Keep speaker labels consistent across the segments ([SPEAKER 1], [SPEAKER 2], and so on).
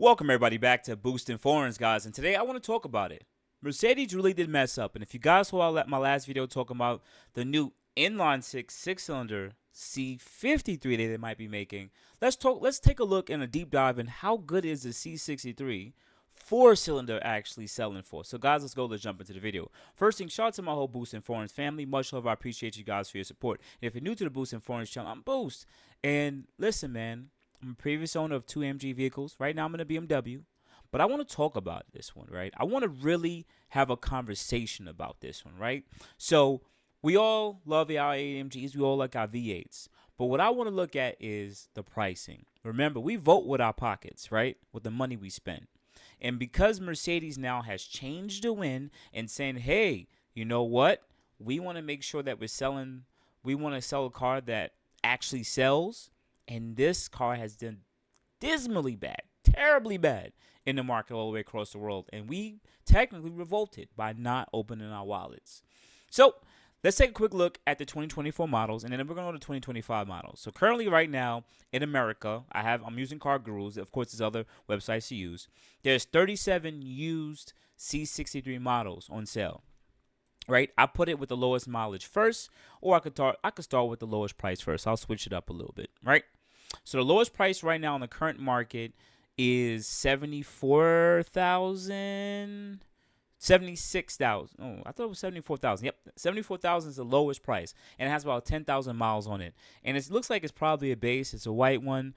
[SPEAKER 1] Welcome everybody back to Boosting Foreigns, guys, and today I want to talk about it. Mercedes really did mess up, and if you guys saw my last video talking about the new inline six-cylinder C53 that they might be making, let's take a look and a deep dive in how good is the C63 four-cylinder actually selling for. So guys, let's jump into the video. First thing, shout out to my whole Boosting Foreigns family. Much love, I appreciate you guys for your support. And if you're new to the Boosting Foreigns channel, I'm Boost. And listen, man, I'm a previous owner of two AMG vehicles. Right now I'm in a BMW. But I want to talk about this one, right? I want to really have a conversation about this one, right? So we all love our AMGs. We all like our V8s. But what I want to look at is the pricing. Remember, we vote with our pockets, right? With the money we spend. And because Mercedes now has changed the wind and saying, hey, you know what? We want to make sure that we want to sell a car that actually sells. And this car has done dismally bad, terribly bad in the market all the way across the world. And we technically revolted by not opening our wallets. So let's take a quick look at the 2024 models, and then we're going to go to 2025 models. So currently right now in America, I'm using Car Gurus. Of course, there's other websites to use. There's 37 used C63 models on sale. Right, I put it with the lowest mileage first, or I could start with the lowest price first. I'll switch it up a little bit, right? So the lowest price right now in the current market is 76,000. Oh, I thought it was 74,000. Yep, 74,000 is the lowest price, and it has about 10,000 miles on it. And it looks like it's probably a base. It's a white one.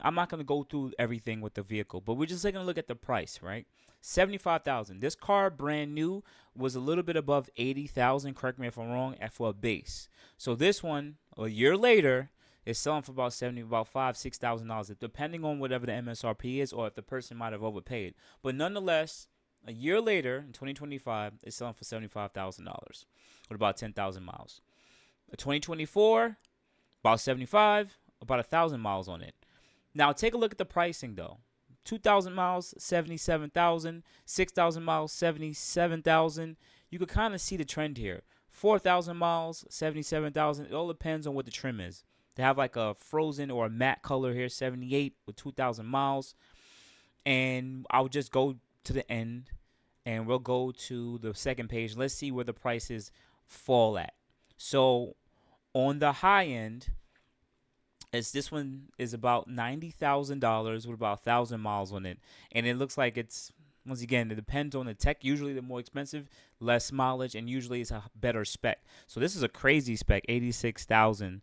[SPEAKER 1] I'm not going to go through everything with the vehicle, but we're just going to look at the price, right? 75,000. This car, brand new, was a little bit above 80,000. Correct me if I'm wrong. For a base. So this one, a year later, is selling for about $5,000-$6,000, depending on whatever the MSRP is, or if the person might have overpaid. But nonetheless, a year later, in 2025, it's selling for $75,000 with about 10,000 miles. A 2024, about 75, about 1,000 miles on it. Now, take a look at the pricing, though. 2,000 miles, 77,000. 6,000 miles, 77,000. You could kind of see the trend here. 4,000 miles, 77,000. It all depends on what the trim is. They have like a frozen or a matte color here, 78 with 2,000 miles. And I'll just go to the end, and we'll go to the second page. Let's see where the prices fall at. So on the high end, this one is about $90,000 with about 1,000 miles on it, and it looks like it's, once again, it depends on the tech. Usually the more expensive, less mileage, and usually it's a better spec. So this is a crazy spec, 86,000.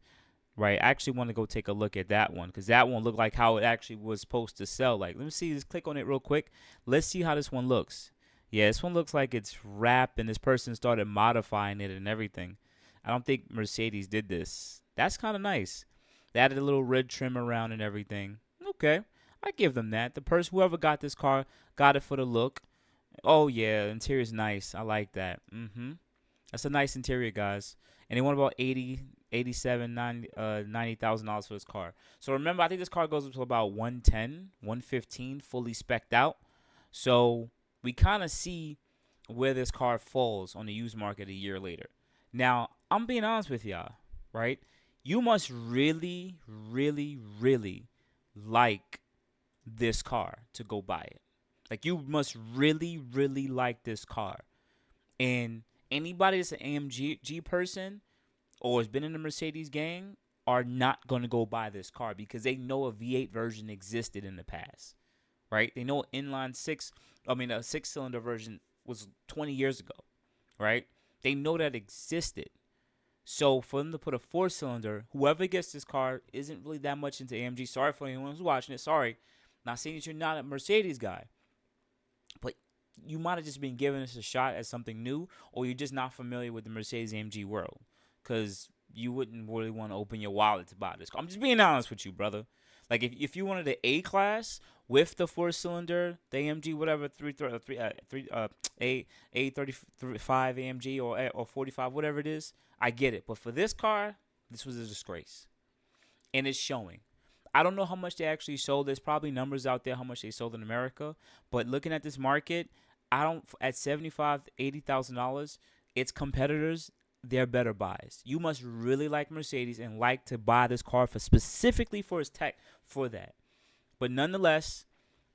[SPEAKER 1] Right, I actually want to go take a look at that one, because that one looked like how it actually was supposed to sell. Like, let me see, just click on it real quick. Let's see how this one looks. Yeah, this one looks like it's wrapped, and this person started modifying it and everything. I don't think Mercedes did this. That's kind of nice. They added a little red trim around and everything. Okay, I give them that. The person, whoever got this car, got it for the look. Oh yeah, the interior's nice. I like that. That's a nice interior, guys. And they want about 80, 87, 90, $90,000 for this car. So remember, I think this car goes up to about 110, 115, fully specced out. So we kind of see where this car falls on the used market a year later. Now, I'm being honest with y'all, right? You must really, really, really like this car to go buy it. Like, you must really, really like this car. And anybody that's an AMG person or has been in the Mercedes gang are not going to go buy this car, because they know a V8 version existed in the past, right? They know a six-cylinder version was 20 years ago, right? They know that existed. So for them to put a four-cylinder, whoever gets this car isn't really that much into AMG. Sorry for anyone who's watching it. Sorry. Not saying that you're not a Mercedes guy, but you might have just been giving this a shot as something new, or you're just not familiar with the Mercedes AMG world, because you wouldn't really want to open your wallet to buy this car. I'm just being honest with you, brother. Like, if you wanted the A class with the four-cylinder, the AMG, whatever, A35 AMG or 45, whatever it is, I get it. But for this car, this was a disgrace, and it's showing. I don't know how much they actually sold. There's probably numbers out there how much they sold in America, but looking at this market, at $75,000, $80,000, its competitors, they're better buys. You must really like Mercedes and like to buy this car specifically for its tech for that. But nonetheless,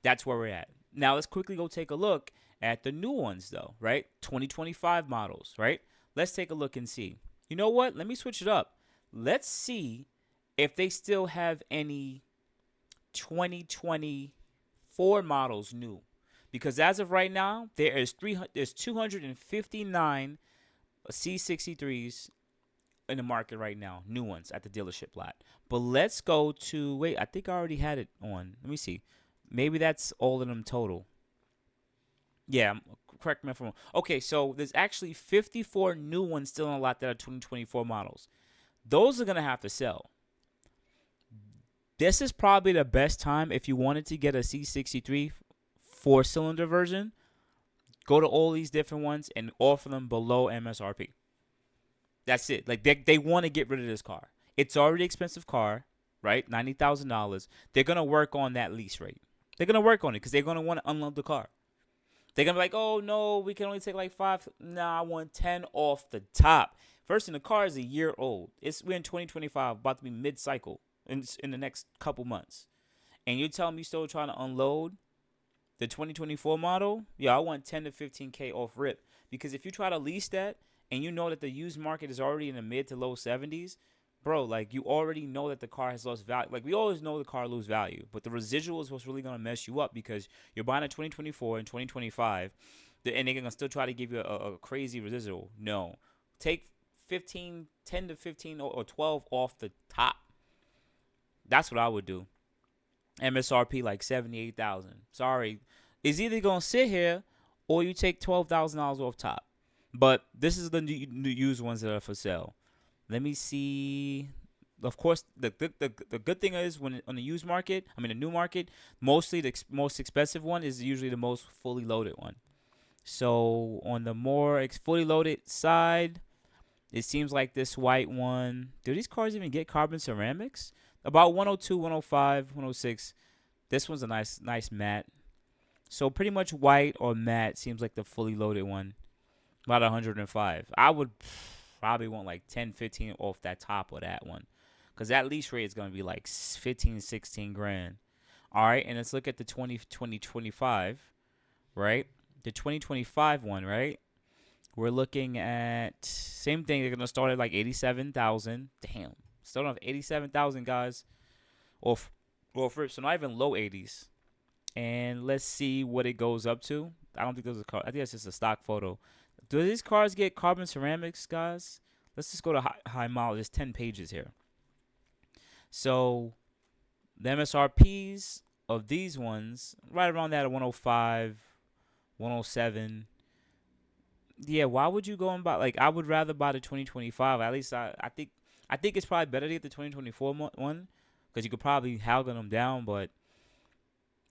[SPEAKER 1] That's where we're at. Now let's quickly go take a look at the new ones though, right? 2025 models, right? Let's take a look and see. You know what? Let me switch it up. Let's see if they still have any 2024 models new. Because as of right now, there's 259 C63s in the market right now, new ones at the dealership lot. But let's go to wait. I think I already had it on. Let me see. Maybe that's all of them total. Yeah, correct me if I'm wrong. Okay, so there's actually 54 new ones still in the lot that are 2024 models. Those are gonna have to sell. This is probably the best time if you wanted to get a C63 4-cylinder version. Go to all these different ones and offer them below MSRP. That's it. Like they want to get rid of this car. It's already an expensive car, right? $90,000. They're gonna work on that lease rate. They're gonna work on it because they're gonna want to unload the car. They're gonna be like, oh no, we can only take like 5. Nah, I want 10 off the top. First, and the car is a year old. We're in 2025, about to be mid-cycle in the next couple months, and you're telling me still trying to unload the 2024 model? Yeah, I want 10 to 15K off rip. Because if you try to lease that and you know that the used market is already in the mid to low 70s, bro, like you already know that the car has lost value. Like we always know the car lose value, but the residual is what's really going to mess you up because you're buying a 2024 and 2025 and they're going to still try to give you a crazy residual. No. Take 10 to 15 or 12 off the top. That's what I would do. MSRP like 78,000. Sorry, it's either gonna sit here or you take $12,000 off top. But this is the new used ones that are for sale. Let me see. Of course, the good thing is when on the used market, I mean the new market, mostly the most expensive one is usually the most fully loaded one. So on the more fully loaded side, it seems like this white one. Do these cars even get carbon ceramics? About 102, 105, 106. This one's a nice matte. So pretty much white or matte seems like the fully loaded one. About 105. I would probably want like 10, 15 off that top of that one. Because that lease rate is going to be like 15, 16 grand. All right, and let's look at the 2025, right? The 2025 one, right? We're looking at same thing. They're going to start at like 87,000. Damn. Starting off 87,000, guys. Off rip. So not even low 80s. And let's see what it goes up to. I don't think there's a car. I think it's just a stock photo. Do these cars get carbon ceramics, guys? Let's just go to high mileage. There's 10 pages here. So the MSRPs of these ones, right around that at 105, 107. Yeah, why would you go and buy? Like, I would rather buy the 2025. At least I think it's probably better to get the 2024 one because you could probably haggle them down. But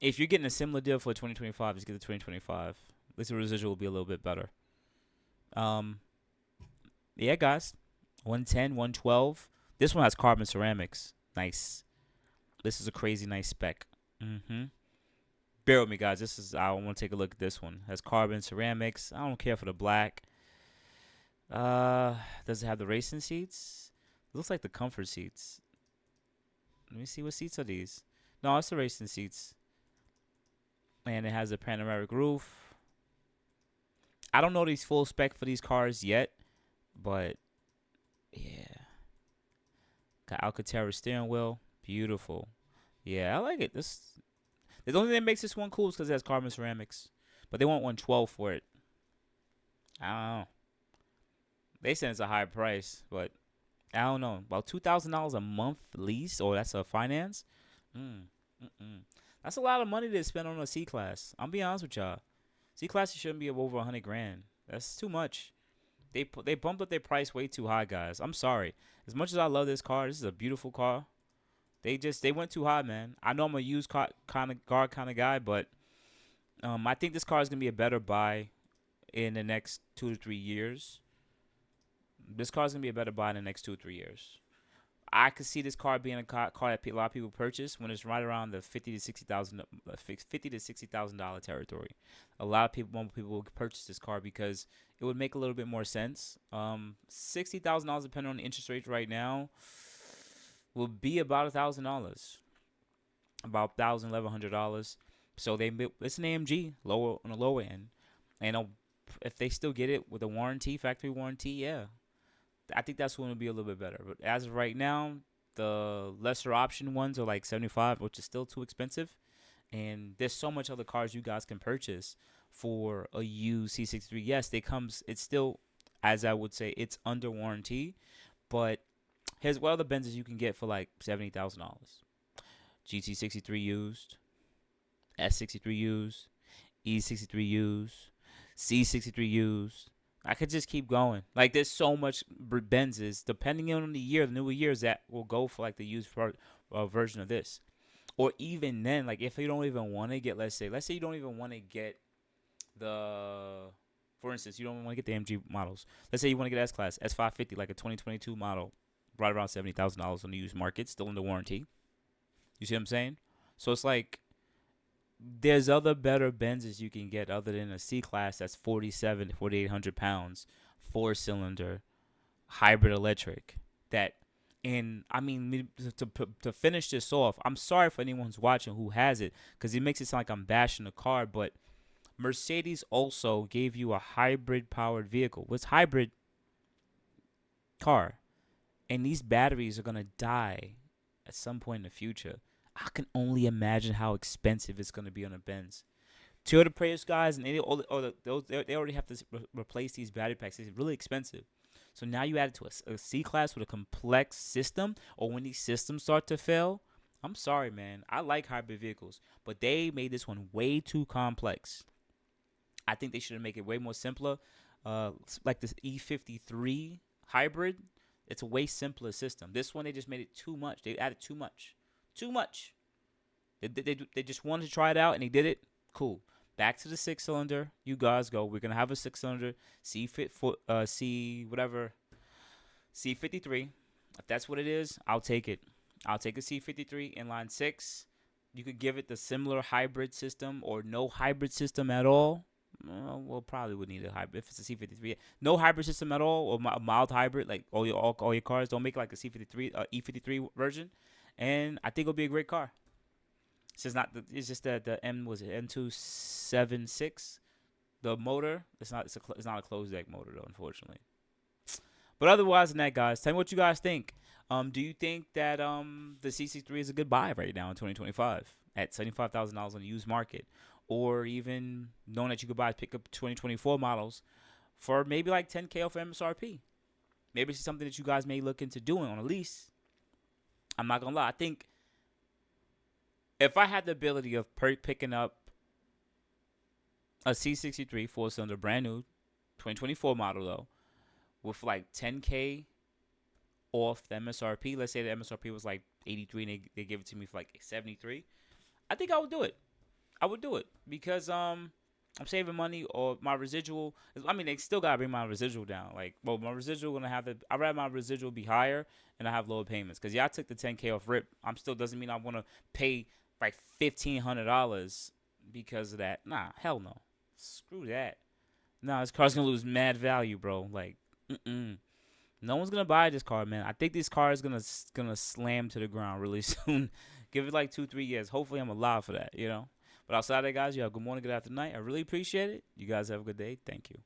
[SPEAKER 1] if you're getting a similar deal for 2025, just get the 2025. At least the residual will be a little bit better. Yeah, guys, 110, 112. This one has carbon ceramics. Nice. This is a crazy nice spec. Bear with me, guys. I want to take a look at this one. It has carbon ceramics. I don't care for the black. Does it have the racing seats? It looks like the comfort seats. Let me see, what seats are these? No, it's the racing seats. And it has a panoramic roof. I don't know these full spec for these cars yet, but yeah. Got Alcantara steering wheel. Beautiful. Yeah, I like it. The only thing that makes this one cool is because it has carbon ceramics. But they want 112 for it. I don't know. They said it's a high price, but I don't know. About $2,000 a month lease, or that's a finance. That's a lot of money to spend on a C class. I'm being honest with y'all. C class shouldn't be over 100 grand. That's too much. They bumped up their price way too high, guys. I'm sorry. As much as I love this car, this is a beautiful car. They went too high, man. I know I'm a used car kind of guy, but I think this car is gonna be a better buy in the next 2 to 3 years. This car is gonna be a better buy in the next 2 or 3 years. I could see this car being a car that a lot of people purchase when it's right around the $50 to $60,000 territory. A lot of people will purchase this car because it would make a little bit more sense. $60,000 depending on the interest rate right now will be about $1,000, about $1,100. So it's an AMG lower on the lower end, and if they still get it with a warranty, factory warranty, yeah, I think that's going to be a little bit better. But as of right now, the lesser option ones are like 75, which is still too expensive. And there's so much other cars you guys can purchase for a used C63. Yes, it's still, as I would say, it's under warranty. But here's what other Benzes you can get for like $70,000. GT63 used, S63 used, E63 used, C63 used. I could just keep going. Like there's so much Benzes, depending on the year, the newer years that will go for like the used version of this. Or even then, like if you don't even want to get, let's say you don't even want to get the, for instance, you don't want to get the AMG models. Let's say you want to get S Class, S550, like a 2022 model, right around $70,000 on the used market, still under warranty. You see what I'm saying? So it's like there's other better Benzes you can get other than a C Class that's 4,800 pounds, 4-cylinder, hybrid electric. That, and I mean, to finish this off, I'm sorry for anyone who's watching who has it, because it makes it sound like I'm bashing the car, but Mercedes also gave you a hybrid powered vehicle. What's hybrid car? And these batteries are gonna die at some point in the future. I can only imagine how expensive it's gonna be on a Benz. Toyota Prius guys, and they already have to replace these battery packs. It's really expensive. So now you add it to a C Class with a complex system, or when these systems start to fail, I'm sorry, man. I like hybrid vehicles, but they made this one way too complex. I think they should have made it way more simpler. Like this E53 hybrid, it's a way simpler system. This one, they just made it too much. They added too much. Too much. They just wanted to try it out, and they did it. Cool. Back to the 6-cylinder. You guys go. We're gonna have a 6-cylinder C53. If that's what it is, I'll take it. I'll take a C53 inline 6. You could give it the similar hybrid system or no hybrid system at all. Well, probably would need a hybrid if it's a C53. No hybrid system at all, or a mild hybrid, like all your cars. Don't make like a C53 E53 version, and I think it'll be a great car. It's just that the M276. The motor, it's not a closed deck motor though, unfortunately. But otherwise than that, guys, tell me what you guys think. Do you think that the C63 is a good buy right now in 2025 at $75,000 on the used market, or even knowing that you could pick up 2024 models for maybe like 10K off MSRP? Maybe it's something that you guys may look into doing on a lease. I'm not gonna lie. I think if I had the ability of picking up a C63 4-cylinder brand new 2024 model though, with like 10K off the MSRP, let's say the MSRP was like 83 and they give it to me for like 73, I think I would do it. I would do it because I'm saving money, or my residual. I mean, they still gotta bring my residual down. Like, well, my residual gonna have to. I'd rather my residual be higher and I have lower payments. Cause yeah, I took the 10K off rip. I'm still doesn't mean I want to pay like $1,500 because of that. Nah, hell no. Screw that. Nah, this car's gonna lose mad value, bro. Like, no one's gonna buy this car, man. I think this car is gonna slam to the ground really soon. Give it like 2-3 years. Hopefully, I'm alive for that. But outside of that, guys, you have good morning, good afternoon, night. I really appreciate it. You guys have a good day. Thank you.